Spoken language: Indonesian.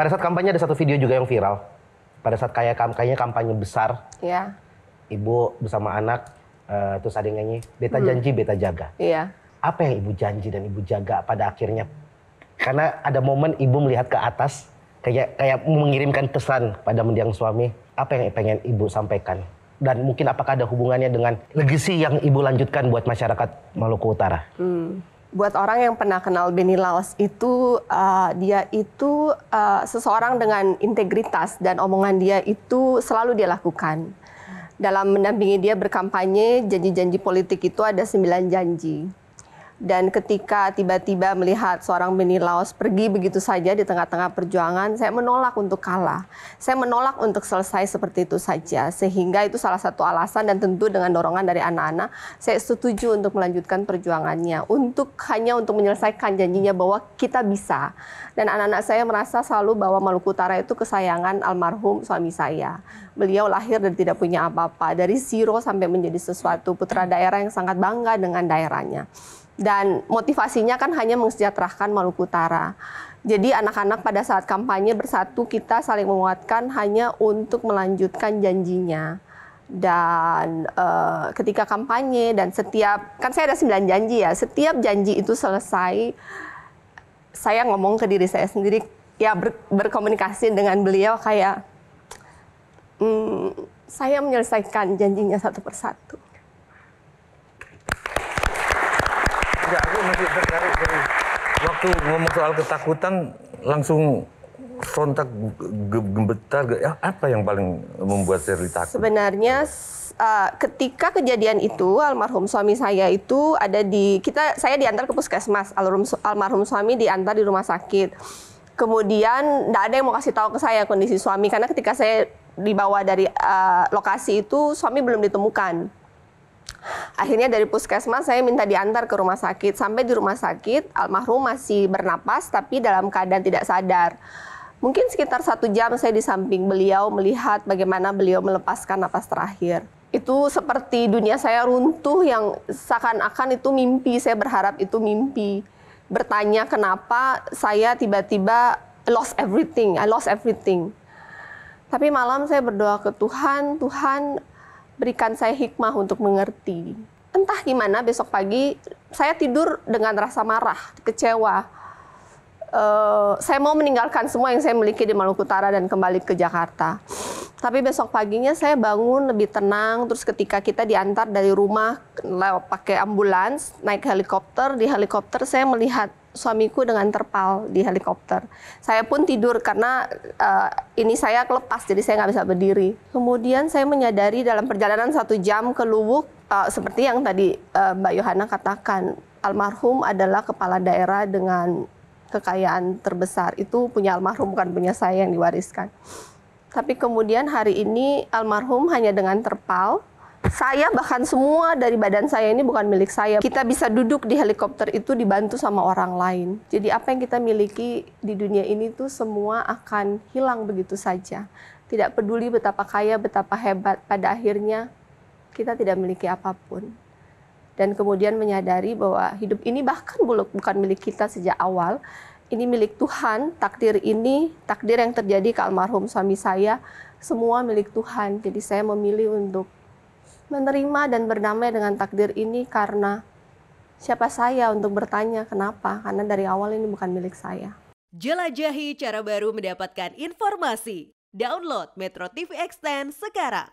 Pada saat kampanye ada satu video juga yang viral. Pada saat kayaknya kampanye besar. Iya. Ibu bersama anak, terus ada yang nyanyi, beta janji, beta jaga. Iya. Apa yang ibu janji dan ibu jaga pada akhirnya? Karena ada momen ibu melihat ke atas, kayak mengirimkan pesan pada mendiang suami. Apa yang pengen ibu sampaikan? Dan mungkin apakah ada hubungannya dengan legacy yang ibu lanjutkan buat masyarakat Maluku Utara? Buat orang yang pernah kenal Benny Laos itu, dia itu seseorang dengan integritas dan omongan dia itu selalu dia lakukan. Dalam mendampingi dia berkampanye, janji-janji politik itu ada 9 janji. Dan ketika tiba-tiba melihat seorang Benny Laos pergi begitu saja di tengah-tengah perjuangan, saya menolak untuk kalah. Saya menolak untuk selesai seperti itu saja. Sehingga itu salah satu alasan dan tentu dengan dorongan dari anak-anak, saya setuju untuk melanjutkan perjuangannya. Hanya untuk menyelesaikan janjinya bahwa kita bisa. Dan anak-anak saya merasa selalu bahwa Maluku Utara itu kesayangan almarhum suami saya. Beliau lahir dan tidak punya apa-apa. Dari zero sampai menjadi sesuatu, putra daerah yang sangat bangga dengan daerahnya. Dan motivasinya kan hanya mensejahterakan Maluku Utara. Jadi anak-anak pada saat kampanye bersatu, kita saling menguatkan hanya untuk melanjutkan janjinya. Dan ketika kampanye dan kan saya ada 9 janji ya, setiap janji itu selesai, saya ngomong ke diri saya sendiri, ya berkomunikasi dengan beliau kayak, saya menyelesaikan janjinya satu persatu. Ya, aku masih tertarik dari waktu ngomong soal ketakutan langsung sontak gemetar. Apa yang paling membuat Shirley takut? Sebenarnya ketika kejadian itu almarhum suami saya itu saya diantar ke puskesmas, almarhum suami diantar di rumah sakit. Kemudian tidak ada yang mau kasih tahu ke saya kondisi suami karena ketika saya dibawa dari lokasi itu suami belum ditemukan. Akhirnya dari puskesmas saya minta diantar ke rumah sakit. Sampai di rumah sakit, almarhum masih bernapas tapi dalam keadaan tidak sadar. Mungkin sekitar 1 jam saya di samping beliau melihat bagaimana beliau melepaskan napas terakhir. Itu seperti dunia saya runtuh yang seakan-akan itu mimpi. Saya berharap itu mimpi. Bertanya kenapa saya tiba-tiba lost everything. I lost everything. Tapi malam saya berdoa ke Tuhan, Tuhan berikan saya hikmah untuk mengerti. Entah gimana besok pagi saya tidur dengan rasa marah, kecewa. Saya mau meninggalkan semua yang saya miliki di Maluku Utara dan kembali ke Jakarta. Tapi besok paginya saya bangun lebih tenang. Terus ketika kita diantar dari rumah pakai ambulans, naik helikopter, di helikopter saya melihat suamiku dengan terpal di helikopter. Saya pun tidur karena ini saya kelepas, jadi saya nggak bisa berdiri. Kemudian saya menyadari dalam perjalanan 1 jam ke Luwuk, seperti yang tadi Mbak Yohana katakan, almarhum adalah kepala daerah dengan kekayaan terbesar. Itu punya almarhum, bukan punya saya yang diwariskan. Tapi kemudian hari ini almarhum hanya dengan terpal. Saya bahkan semua dari badan saya ini bukan milik saya. Kita bisa duduk di helikopter itu dibantu sama orang lain. Jadi apa yang kita miliki di dunia ini tuh semua akan hilang begitu saja. Tidak peduli betapa kaya, betapa hebat, pada akhirnya kita tidak memiliki apapun. Dan kemudian menyadari bahwa hidup ini bahkan bukan milik kita sejak awal. Ini milik Tuhan, takdir yang terjadi ke almarhum suami saya, semua milik Tuhan. Jadi saya memilih untuk menerima dan berdamai dengan takdir ini karena siapa saya untuk bertanya kenapa? Karena dari awal ini bukan milik saya. Jelajahi cara baru mendapatkan informasi. Download Metro TV Extend sekarang.